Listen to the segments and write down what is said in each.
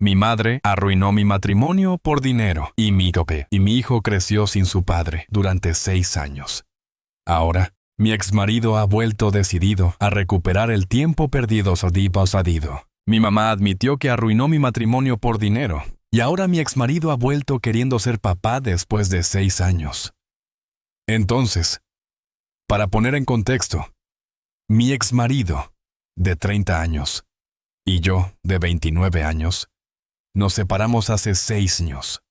Mi madre arruinó mi matrimonio por dinero y mi hijo creció sin su padre durante 6 años. Ahora, mi exmarido ha vuelto decidido a recuperar el tiempo perdido. Mi mamá admitió que arruinó mi matrimonio por dinero, y ahora mi exmarido ha vuelto queriendo ser papá después de 6 años. Entonces, para poner en contexto, mi exmarido, de 30 años, y yo, de 29 años, nos separamos hace 6 años.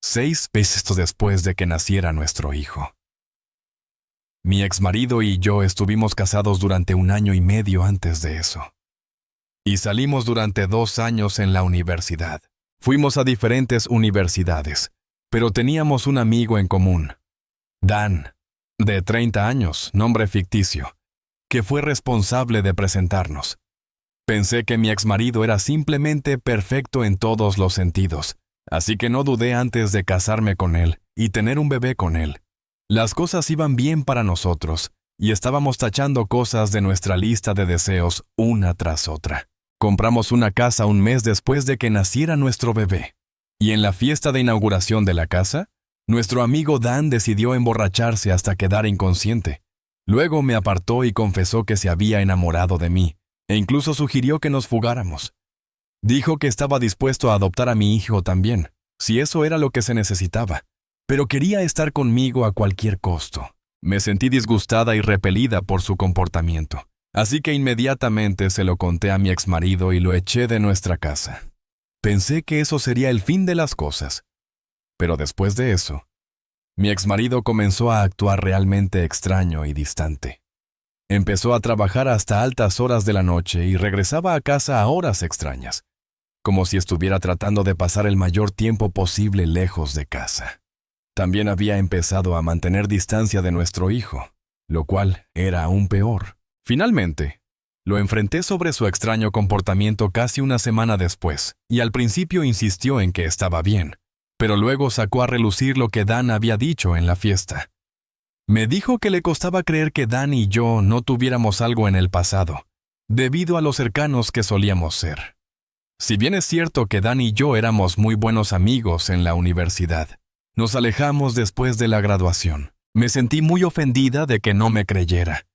6 meses después de que naciera nuestro hijo. Mi exmarido y yo estuvimos casados durante 1 año y medio antes de eso. Y salimos durante 2 años en la universidad. Fuimos a diferentes universidades, pero teníamos un amigo en común, Dan, de 30 años, nombre ficticio, que fue responsable de presentarnos. Pensé que mi exmarido era simplemente perfecto en todos los sentidos, así que no dudé antes de casarme con él y tener un bebé con él. Las cosas iban bien para nosotros, y estábamos tachando cosas de nuestra lista de deseos una tras otra. Compramos una casa 1 mes después de que naciera nuestro bebé. Y en la fiesta de inauguración de la casa, nuestro amigo Dan decidió emborracharse hasta quedar inconsciente. Luego me apartó y confesó que se había enamorado de mí, e incluso sugirió que nos fugáramos. Dijo que estaba dispuesto a adoptar a mi hijo también, si eso era lo que se necesitaba, pero quería estar conmigo a cualquier costo. Me sentí disgustada y repelida por su comportamiento. Así que inmediatamente se lo conté a mi exmarido y lo eché de nuestra casa. Pensé que eso sería el fin de las cosas. Pero después de eso, mi exmarido comenzó a actuar realmente extraño y distante. Empezó a trabajar hasta altas horas de la noche y regresaba a casa a horas extrañas, como si estuviera tratando de pasar el mayor tiempo posible lejos de casa. También había empezado a mantener distancia de nuestro hijo, lo cual era aún peor. Finalmente, lo enfrenté sobre su extraño comportamiento casi 1 semana después, y al principio insistió en que estaba bien, pero luego sacó a relucir lo que Dan había dicho en la fiesta. Me dijo que le costaba creer que Dan y yo no tuviéramos algo en el pasado, debido a lo cercanos que solíamos ser. Si bien es cierto que Dan y yo éramos muy buenos amigos en la universidad, nos alejamos después de la graduación. Me sentí muy ofendida de que no me creyera.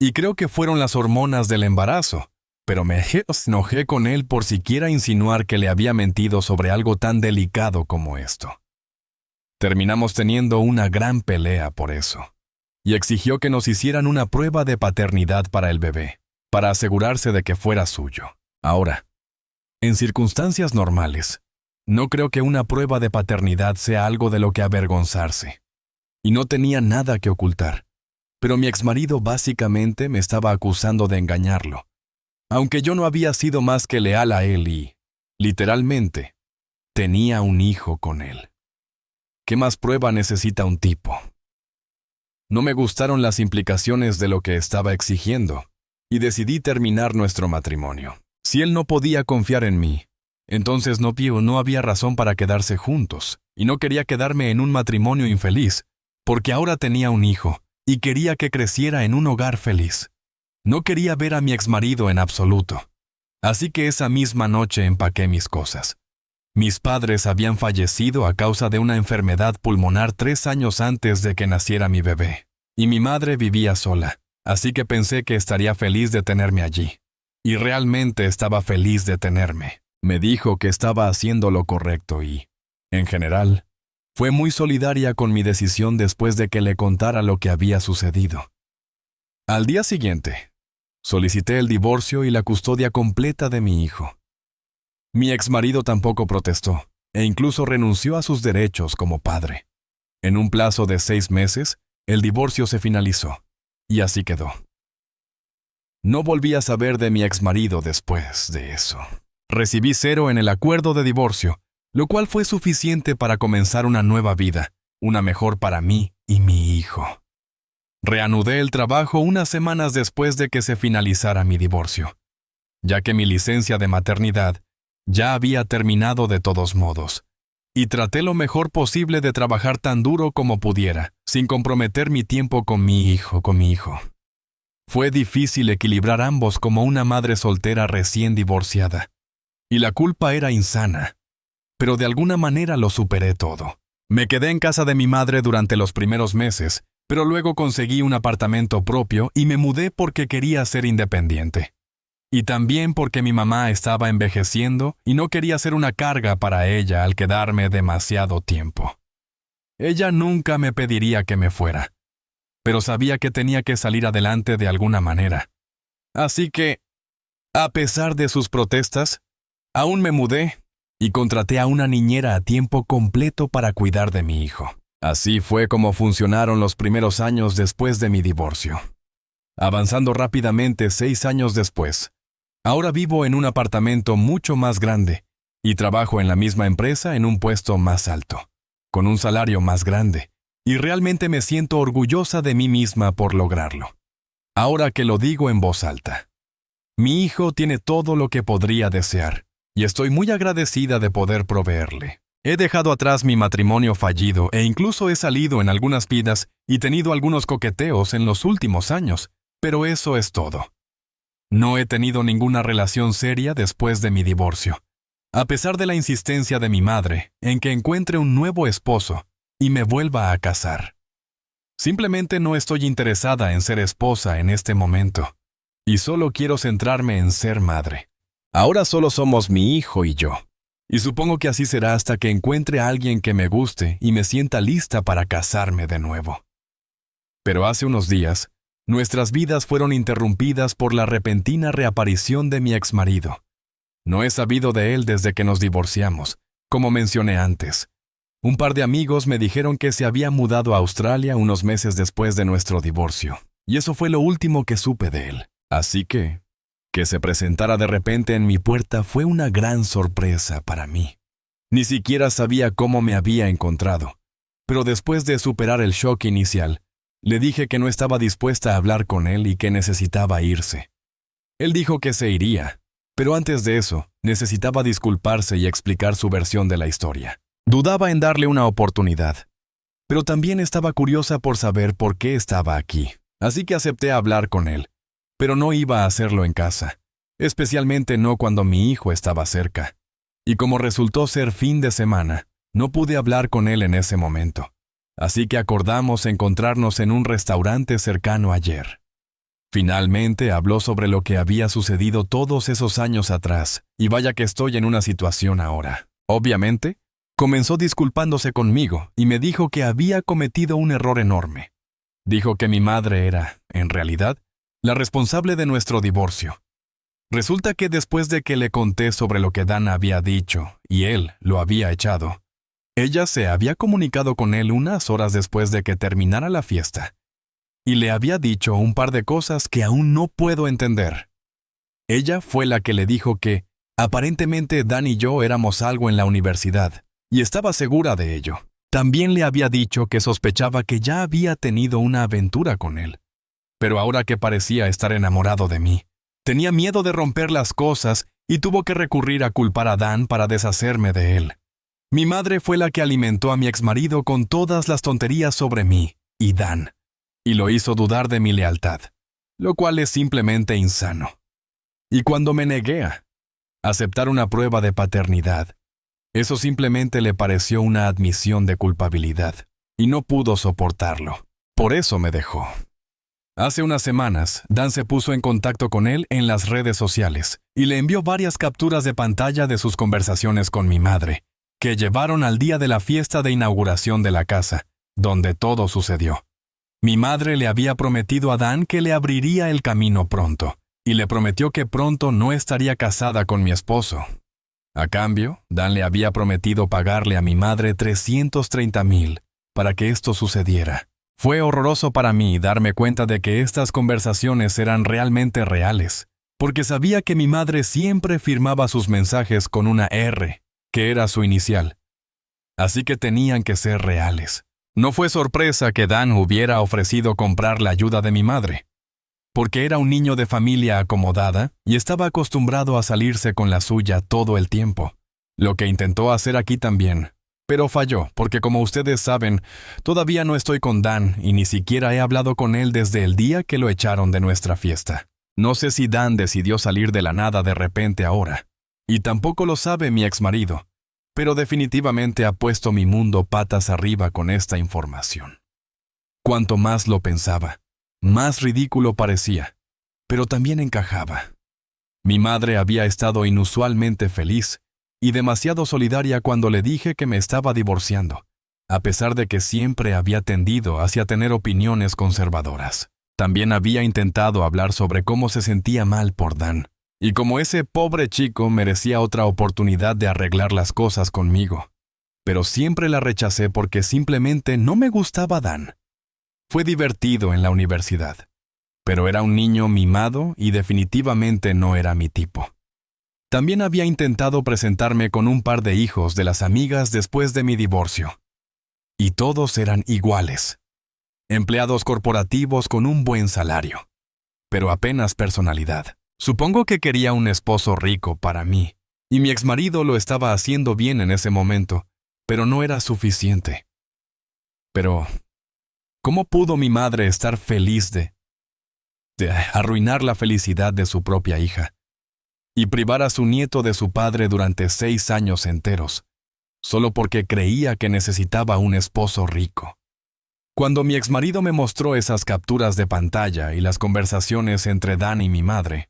Y creo que fueron las hormonas del embarazo, pero me enojé con él por siquiera insinuar que le había mentido sobre algo tan delicado como esto. Terminamos teniendo una gran pelea por eso, y exigió que nos hicieran una prueba de paternidad para el bebé, para asegurarse de que fuera suyo. Ahora, en circunstancias normales, no creo que una prueba de paternidad sea algo de lo que avergonzarse, y no tenía nada que ocultar. Pero mi exmarido básicamente me estaba acusando de engañarlo, aunque yo no había sido más que leal a él y, literalmente, tenía un hijo con él. ¿Qué más prueba necesita un tipo? No me gustaron las implicaciones de lo que estaba exigiendo, y decidí terminar nuestro matrimonio. Si él no podía confiar en mí, entonces no había razón para quedarse juntos, y no quería quedarme en un matrimonio infeliz, porque ahora tenía un hijo, y quería que creciera en un hogar feliz. No quería ver a mi exmarido en absoluto. Así que esa misma noche empaqué mis cosas. Mis padres habían fallecido a causa de una enfermedad pulmonar 3 años antes de que naciera mi bebé. Y mi madre vivía sola, así que pensé que estaría feliz de tenerme allí. Y realmente estaba feliz de tenerme. Me dijo que estaba haciendo lo correcto y, en general, fue muy solidaria con mi decisión después de que le contara lo que había sucedido. Al día siguiente, solicité el divorcio y la custodia completa de mi hijo. Mi exmarido tampoco protestó, e incluso renunció a sus derechos como padre. En un plazo de 6 meses, el divorcio se finalizó, y así quedó. No volví a saber de mi exmarido después de eso. Recibí 0 en el acuerdo de divorcio, lo cual fue suficiente para comenzar una nueva vida, una mejor para mí y mi hijo. Reanudé el trabajo unas semanas después de que se finalizara mi divorcio, ya que mi licencia de maternidad ya había terminado de todos modos, y traté lo mejor posible de trabajar tan duro como pudiera, sin comprometer mi tiempo con mi hijo. Fue difícil equilibrar ambos como una madre soltera recién divorciada, y la culpa era insana. Pero de alguna manera lo superé todo. Me quedé en casa de mi madre durante los primeros meses, pero luego conseguí un apartamento propio y me mudé porque quería ser independiente. Y también porque mi mamá estaba envejeciendo y no quería ser una carga para ella al quedarme demasiado tiempo. Ella nunca me pediría que me fuera, pero sabía que tenía que salir adelante de alguna manera. Así que, a pesar de sus protestas, aún me mudé y contraté a una niñera a tiempo completo para cuidar de mi hijo. Así fue como funcionaron los primeros años después de mi divorcio. Avanzando rápidamente 6 años después, ahora vivo en un apartamento mucho más grande y trabajo en la misma empresa en un puesto más alto, con un salario más grande, y realmente me siento orgullosa de mí misma por lograrlo. Ahora que lo digo en voz alta, mi hijo tiene todo lo que podría desear, y estoy muy agradecida de poder proveerle. He dejado atrás mi matrimonio fallido e incluso he salido en algunas vidas y tenido algunos coqueteos en los últimos años, pero eso es todo. No he tenido ninguna relación seria después de mi divorcio, a pesar de la insistencia de mi madre en que encuentre un nuevo esposo y me vuelva a casar. Simplemente no estoy interesada en ser esposa en este momento, y solo quiero centrarme en ser madre. Ahora solo somos mi hijo y yo. Y supongo que así será hasta que encuentre a alguien que me guste y me sienta lista para casarme de nuevo. Pero hace unos días, nuestras vidas fueron interrumpidas por la repentina reaparición de mi exmarido. No he sabido de él desde que nos divorciamos, como mencioné antes. Un par de amigos me dijeron que se había mudado a Australia unos meses después de nuestro divorcio, y eso fue lo último que supe de él. Así que se presentara de repente en mi puerta fue una gran sorpresa para mí. Ni siquiera sabía cómo me había encontrado, pero después de superar el shock inicial, le dije que no estaba dispuesta a hablar con él y que necesitaba irse. Él dijo que se iría, pero antes de eso, necesitaba disculparse y explicar su versión de la historia. Dudaba en darle una oportunidad, pero también estaba curiosa por saber por qué estaba aquí, así que acepté hablar con él. Pero no iba a hacerlo en casa, especialmente no cuando mi hijo estaba cerca. Y como resultó ser fin de semana, no pude hablar con él en ese momento. Así que acordamos encontrarnos en un restaurante cercano ayer. Finalmente habló sobre lo que había sucedido todos esos años atrás, y vaya que estoy en una situación ahora. Obviamente, comenzó disculpándose conmigo y me dijo que había cometido un error enorme. Dijo que mi madre era, en realidad, la responsable de nuestro divorcio. Resulta que después de que le conté sobre lo que Dan había dicho y él lo había echado, ella se había comunicado con él unas horas después de que terminara la fiesta y le había dicho un par de cosas que aún no puedo entender. Ella fue la que le dijo que aparentemente Dan y yo éramos algo en la universidad y estaba segura de ello. También le había dicho que sospechaba que ya había tenido una aventura con él. Pero ahora que parecía estar enamorado de mí, tenía miedo de romper las cosas y tuvo que recurrir a culpar a Dan para deshacerme de él. Mi madre fue la que alimentó a mi exmarido con todas las tonterías sobre mí y Dan, y lo hizo dudar de mi lealtad, lo cual es simplemente insano. Y cuando me negué a aceptar una prueba de paternidad, eso simplemente le pareció una admisión de culpabilidad, y no pudo soportarlo. Por eso me dejó. Hace unas semanas, Dan se puso en contacto con él en las redes sociales y le envió varias capturas de pantalla de sus conversaciones con mi madre, que llevaron al día de la fiesta de inauguración de la casa, donde todo sucedió. Mi madre le había prometido a Dan que le abriría el camino pronto, y le prometió que pronto no estaría casada con mi esposo. A cambio, Dan le había prometido pagarle a mi madre $330,000 para que esto sucediera. Fue horroroso para mí darme cuenta de que estas conversaciones eran realmente reales, porque sabía que mi madre siempre firmaba sus mensajes con una R, que era su inicial. Así que tenían que ser reales. No fue sorpresa que Dan hubiera ofrecido comprar la ayuda de mi madre, porque era un niño de familia acomodada y estaba acostumbrado a salirse con la suya todo el tiempo, lo que intentó hacer aquí también. Pero falló, porque como ustedes saben, todavía no estoy con Dan y ni siquiera he hablado con él desde el día que lo echaron de nuestra fiesta. No sé si Dan decidió salir de la nada de repente ahora, Y tampoco lo sabe mi exmarido, pero definitivamente ha puesto mi mundo patas arriba con esta información. Cuanto más lo pensaba, más ridículo parecía, pero también encajaba. Mi madre había estado inusualmente feliz y demasiado solidaria cuando le dije que me estaba divorciando, a pesar de que siempre había tendido hacia tener opiniones conservadoras. También había intentado hablar sobre cómo se sentía mal por Dan, y como ese pobre chico merecía otra oportunidad de arreglar las cosas conmigo. Pero siempre la rechacé porque simplemente no me gustaba Dan. Fue divertido en la universidad, pero era un niño mimado y definitivamente no era mi tipo. También había intentado presentarme con un par de hijos de las amigas después de mi divorcio. Y todos eran iguales. Empleados corporativos con un buen salario, pero apenas personalidad. Supongo que quería un esposo rico para mí, y mi exmarido lo estaba haciendo bien en ese momento, pero no era suficiente. Pero, ¿cómo pudo mi madre estar feliz de arruinar la felicidad de su propia hija y privar a su nieto de su padre durante 6 años enteros, solo porque creía que necesitaba un esposo rico? Cuando mi exmarido me mostró esas capturas de pantalla y las conversaciones entre Dan y mi madre,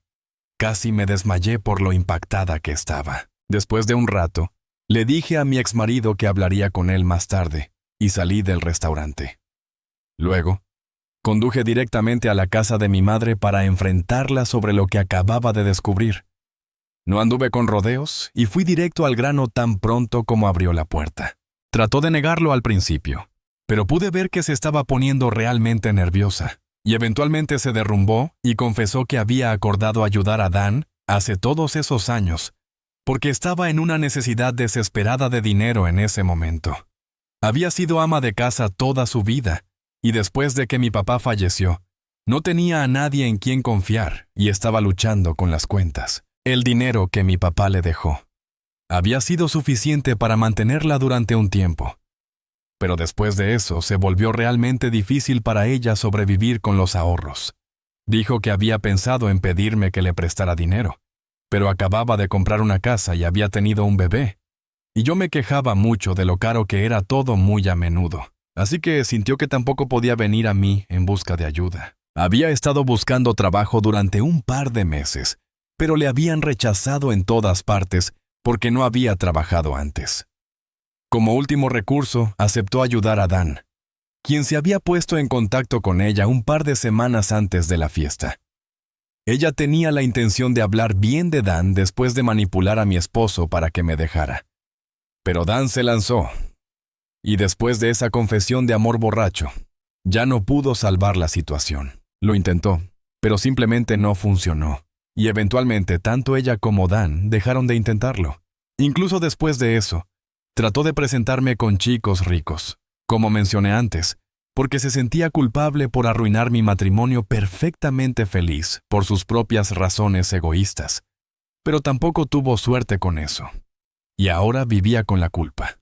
casi me desmayé por lo impactada que estaba. Después de un rato, le dije a mi exmarido que hablaría con él más tarde y salí del restaurante. Luego, conduje directamente a la casa de mi madre para enfrentarla sobre lo que acababa de descubrir. No anduve con rodeos y fui directo al grano tan pronto como abrió la puerta. Trató de negarlo al principio, pero pude ver que se estaba poniendo realmente nerviosa, y eventualmente se derrumbó y confesó que había acordado ayudar a Dan hace todos esos años, porque estaba en una necesidad desesperada de dinero en ese momento. Había sido ama de casa toda su vida, y después de que mi papá falleció, no tenía a nadie en quien confiar y estaba luchando con las cuentas. El dinero que mi papá le dejó había sido suficiente para mantenerla durante un tiempo. Pero después de eso se volvió realmente difícil para ella sobrevivir con los ahorros. Dijo que había pensado en pedirme que le prestara dinero, pero acababa de comprar una casa y había tenido un bebé. Y yo me quejaba mucho de lo caro que era todo muy a menudo, así que sintió que tampoco podía venir a mí en busca de ayuda. Había estado buscando trabajo durante un par de meses, pero le habían rechazado en todas partes porque no había trabajado antes. Como último recurso, aceptó ayudar a Dan, quien se había puesto en contacto con ella un par de semanas antes de la fiesta. Ella tenía la intención de hablar bien de Dan después de manipular a mi esposo para que me dejara. Pero Dan se lanzó, y después de esa confesión de amor borracho, ya no pudo salvar la situación. Lo intentó, pero simplemente no funcionó, y eventualmente tanto ella como Dan dejaron de intentarlo. Incluso después de eso, trató de presentarme con chicos ricos, como mencioné antes, porque se sentía culpable por arruinar mi matrimonio perfectamente feliz por sus propias razones egoístas. Pero tampoco tuvo suerte con eso, y ahora vivía con la culpa.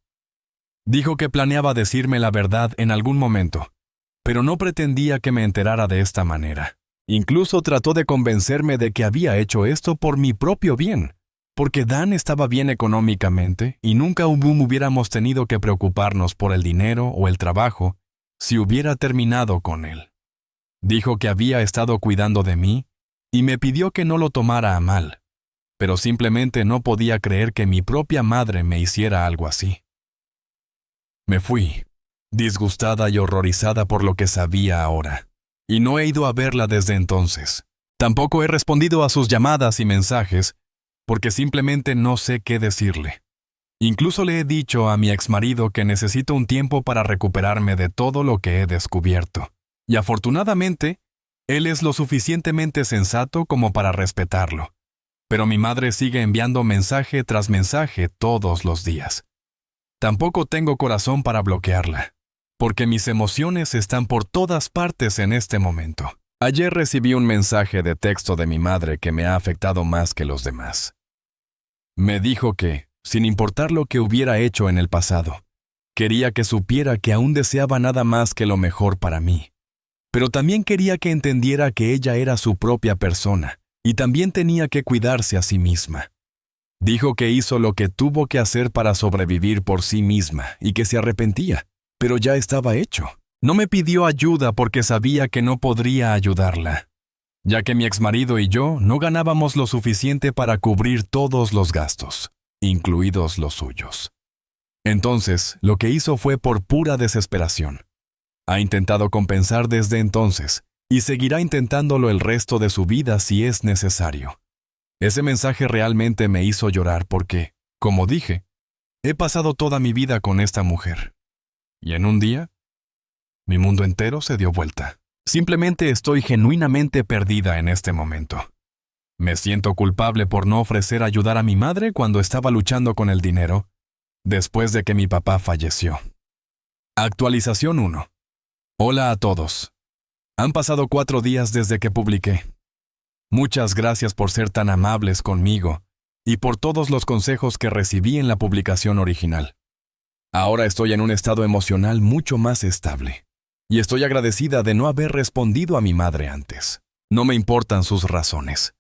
Dijo que planeaba decirme la verdad en algún momento, pero no pretendía que me enterara de esta manera. Incluso trató de convencerme de que había hecho esto por mi propio bien, porque Dan estaba bien económicamente y nunca hubiéramos tenido que preocuparnos por el dinero o el trabajo si hubiera terminado con él. Dijo que había estado cuidando de mí y me pidió que no lo tomara a mal, pero simplemente no podía creer que mi propia madre me hiciera algo así. Me fui, disgustada y horrorizada por lo que sabía ahora, y no he ido a verla desde entonces. Tampoco he respondido a sus llamadas y mensajes, porque simplemente no sé qué decirle. Incluso le he dicho a mi exmarido que necesito un tiempo para recuperarme de todo lo que he descubierto. Y afortunadamente, él es lo suficientemente sensato como para respetarlo. Pero mi madre sigue enviando mensaje tras mensaje todos los días. Tampoco tengo corazón para bloquearla, porque mis emociones están por todas partes en este momento. Ayer recibí un mensaje de texto de mi madre que me ha afectado más que los demás. Me dijo que, sin importar lo que hubiera hecho en el pasado, quería que supiera que aún deseaba nada más que lo mejor para mí. Pero también quería que entendiera que ella era su propia persona y también tenía que cuidarse a sí misma. Dijo que hizo lo que tuvo que hacer para sobrevivir por sí misma y que se arrepentía, pero ya estaba hecho. No me pidió ayuda porque sabía que no podría ayudarla, ya que mi exmarido y yo no ganábamos lo suficiente para cubrir todos los gastos, incluidos los suyos. Entonces, lo que hizo fue por pura desesperación. Ha intentado compensar desde entonces y seguirá intentándolo el resto de su vida si es necesario. Ese mensaje realmente me hizo llorar porque, como dije, he pasado toda mi vida con esta mujer. Y en un día, mi mundo entero se dio vuelta. Simplemente estoy genuinamente perdida en este momento. Me siento culpable por no ofrecer ayudar a mi madre cuando estaba luchando con el dinero, después de que mi papá falleció. Actualización 1. Hola a todos. Han pasado 4 días desde que publiqué. Muchas gracias por ser tan amables conmigo y por todos los consejos que recibí en la publicación original. Ahora estoy en un estado emocional mucho más estable y estoy agradecida de no haber respondido a mi madre antes. No me importan sus razones.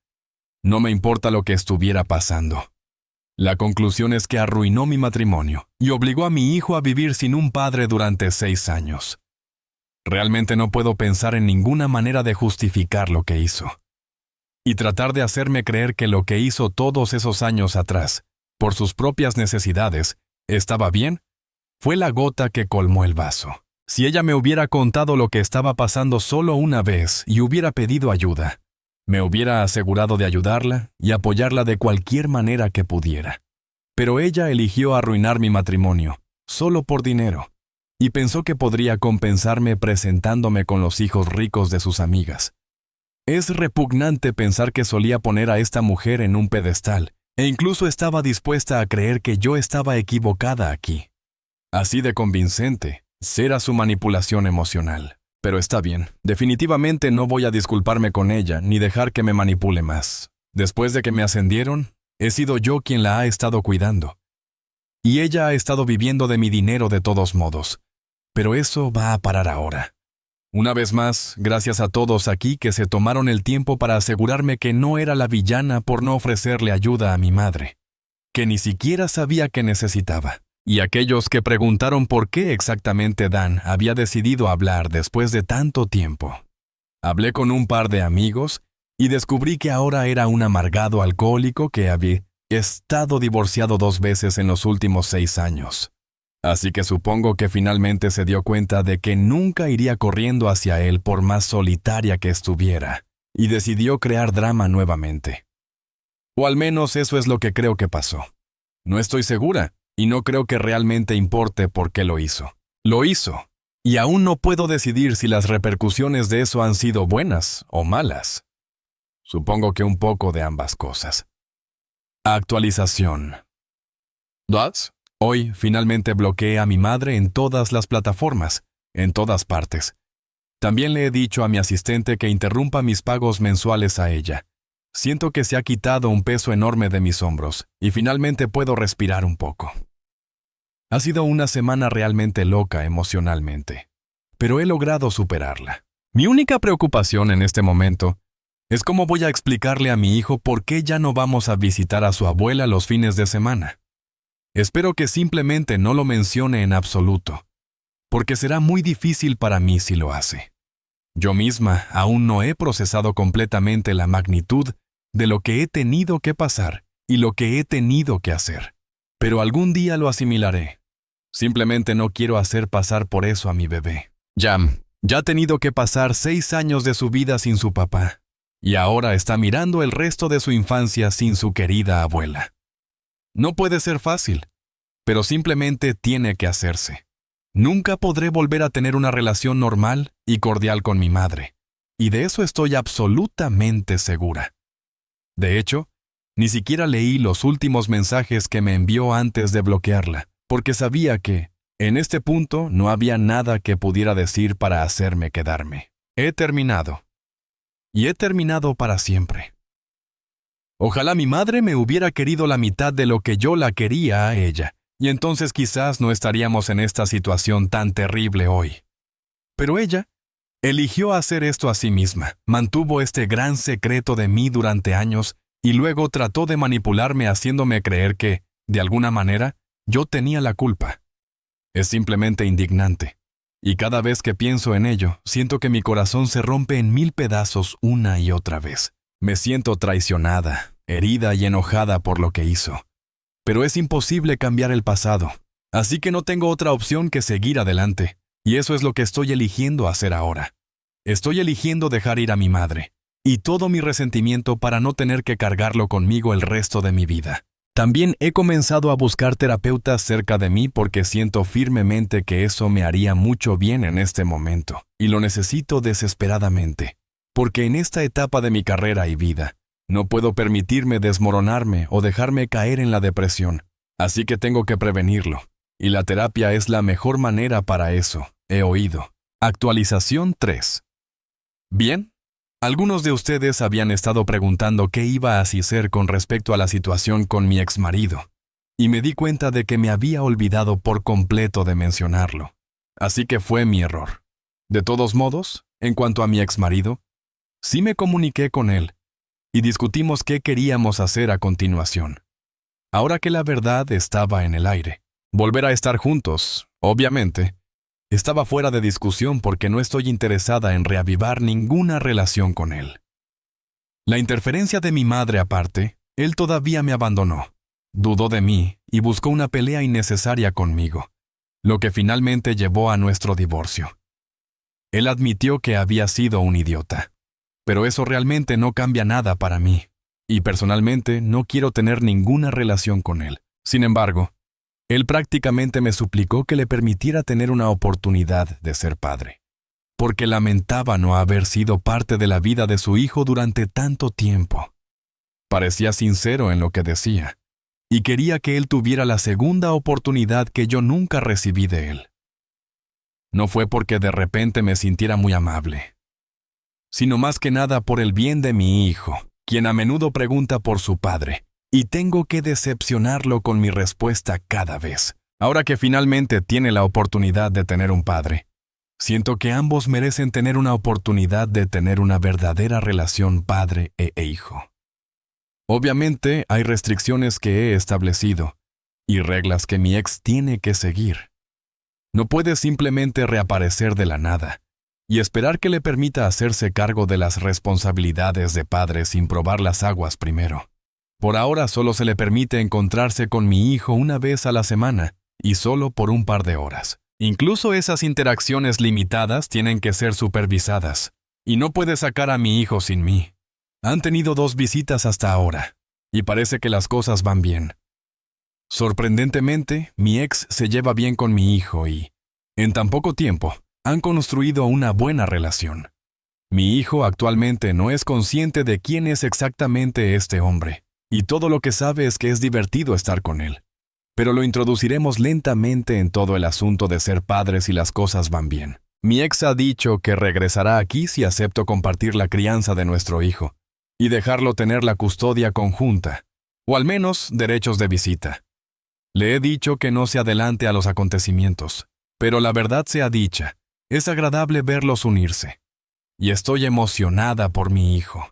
No me importa lo que estuviera pasando. La conclusión es que arruinó mi matrimonio y obligó a mi hijo a vivir sin un padre durante 6 años. Realmente no puedo pensar en ninguna manera de justificar lo que hizo. Y tratar de hacerme creer que lo que hizo todos esos años atrás, por sus propias necesidades, estaba bien, fue la gota que colmó el vaso. Si ella me hubiera contado lo que estaba pasando solo una vez y hubiera pedido ayuda, me hubiera asegurado de ayudarla y apoyarla de cualquier manera que pudiera. Pero ella eligió arruinar mi matrimonio, solo por dinero, y pensó que podría compensarme presentándome con los hijos ricos de sus amigas. Es repugnante pensar que solía poner a esta mujer en un pedestal, e incluso estaba dispuesta a creer que yo estaba equivocada aquí. Así de convincente era su manipulación emocional. Pero está bien, definitivamente no voy a disculparme con ella ni dejar que me manipule más. Después de que me ascendieron, he sido yo quien la ha estado cuidando. Y ella ha estado viviendo de mi dinero de todos modos. Pero eso va a parar ahora. Una vez más, gracias a todos aquí que se tomaron el tiempo para asegurarme que no era la villana por no ofrecerle ayuda a mi madre, que ni siquiera sabía que necesitaba. Y aquellos que preguntaron por qué exactamente Dan había decidido hablar después de tanto tiempo. Hablé con un par de amigos y descubrí que ahora era un amargado alcohólico que había estado divorciado 2 veces en los últimos 6 años. Así que supongo que finalmente se dio cuenta de que nunca iría corriendo hacia él por más solitaria que estuviera, y decidió crear drama nuevamente. O al menos eso es lo que creo que pasó. No estoy segura, y no creo que realmente importe por qué lo hizo. Lo hizo, y aún no puedo decidir si las repercusiones de eso han sido buenas o malas. Supongo que un poco de ambas cosas. Actualización. ¿2? Hoy finalmente bloqueé a mi madre en todas las plataformas, en todas partes. También le he dicho a mi asistente que interrumpa mis pagos mensuales a ella. Siento que se ha quitado un peso enorme de mis hombros y finalmente puedo respirar un poco. Ha sido una semana realmente loca emocionalmente, pero he logrado superarla. Mi única preocupación en este momento es cómo voy a explicarle a mi hijo por qué ya no vamos a visitar a su abuela los fines de semana. Espero que simplemente no lo mencione en absoluto, porque será muy difícil para mí si lo hace. Yo misma aún no he procesado completamente la magnitud de lo que he tenido que pasar y lo que he tenido que hacer. Pero algún día lo asimilaré. Simplemente no quiero hacer pasar por eso a mi bebé. Jam ya ha tenido que pasar 6 años de su vida sin su papá, y ahora está mirando el resto de su infancia sin su querida abuela. No puede ser fácil, pero simplemente tiene que hacerse. Nunca podré volver a tener una relación normal y cordial con mi madre, y de eso estoy absolutamente segura. De hecho, ni siquiera leí los últimos mensajes que me envió antes de bloquearla, porque sabía que, en este punto, no había nada que pudiera decir para hacerme quedarme. He terminado. Y he terminado para siempre. Ojalá mi madre me hubiera querido la mitad de lo que yo la quería a ella, y entonces quizás no estaríamos en esta situación tan terrible hoy. Pero ella eligió hacer esto a sí misma, mantuvo este gran secreto de mí durante años y luego trató de manipularme haciéndome creer que, de alguna manera, yo tenía la culpa. Es simplemente indignante. Y cada vez que pienso en ello, siento que mi corazón se rompe en 1000 pedazos una y otra vez. Me siento traicionada, herida y enojada por lo que hizo. Pero es imposible cambiar el pasado, así que no tengo otra opción que seguir adelante, y eso es lo que estoy eligiendo hacer ahora. Estoy eligiendo dejar ir a mi madre, y todo mi resentimiento para no tener que cargarlo conmigo el resto de mi vida. También he comenzado a buscar terapeutas cerca de mí porque siento firmemente que eso me haría mucho bien en este momento, y lo necesito desesperadamente, porque en esta etapa de mi carrera y vida, no puedo permitirme desmoronarme o dejarme caer en la depresión, así que tengo que prevenirlo, y la terapia es la mejor manera para eso, he oído. Actualización 3. Bien. Algunos de ustedes habían estado preguntando qué iba a hacer con respecto a la situación con mi exmarido, y me di cuenta de que me había olvidado por completo de mencionarlo. Así que fue mi error. De todos modos, en cuanto a mi exmarido, sí me comuniqué con él, y discutimos qué queríamos hacer a continuación. Ahora que la verdad estaba en el aire, volver a estar juntos, obviamente, estaba fuera de discusión porque no estoy interesada en reavivar ninguna relación con él. La interferencia de mi madre aparte, él todavía me abandonó, dudó de mí y buscó una pelea innecesaria conmigo, lo que finalmente llevó a nuestro divorcio. Él admitió que había sido un idiota, pero eso realmente no cambia nada para mí, y personalmente no quiero tener ninguna relación con él. Sin embargo, él prácticamente me suplicó que le permitiera tener una oportunidad de ser padre, porque lamentaba no haber sido parte de la vida de su hijo durante tanto tiempo. Parecía sincero en lo que decía, y quería que él tuviera la segunda oportunidad que yo nunca recibí de él. No fue porque de repente me sintiera muy amable, sino más que nada por el bien de mi hijo, quien a menudo pregunta por su padre, y tengo que decepcionarlo con mi respuesta cada vez. Ahora que finalmente tiene la oportunidad de tener un padre, siento que ambos merecen tener una oportunidad de tener una verdadera relación padre e hijo. Obviamente hay restricciones que he establecido y reglas que mi ex tiene que seguir. No puede simplemente reaparecer de la nada y esperar que le permita hacerse cargo de las responsabilidades de padre sin probar las aguas primero. Por ahora solo se le permite encontrarse con mi hijo una vez a la semana y solo por un par de horas. Incluso esas interacciones limitadas tienen que ser supervisadas, y no puede sacar a mi hijo sin mí. Han tenido 2 visitas hasta ahora, y parece que las cosas van bien. Sorprendentemente, mi ex se lleva bien con mi hijo y, en tan poco tiempo, han construido una buena relación. Mi hijo actualmente no es consciente de quién es exactamente este hombre, y todo lo que sabe es que es divertido estar con él. Pero lo introduciremos lentamente en todo el asunto de ser padres si las cosas van bien. Mi ex ha dicho que regresará aquí si acepto compartir la crianza de nuestro hijo y dejarlo tener la custodia conjunta, o al menos derechos de visita. Le he dicho que no se adelante a los acontecimientos, pero la verdad sea dicha, es agradable verlos unirse. Y estoy emocionada por mi hijo.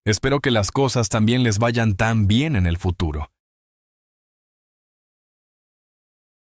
Espero que las cosas también les vayan tan bien en el futuro,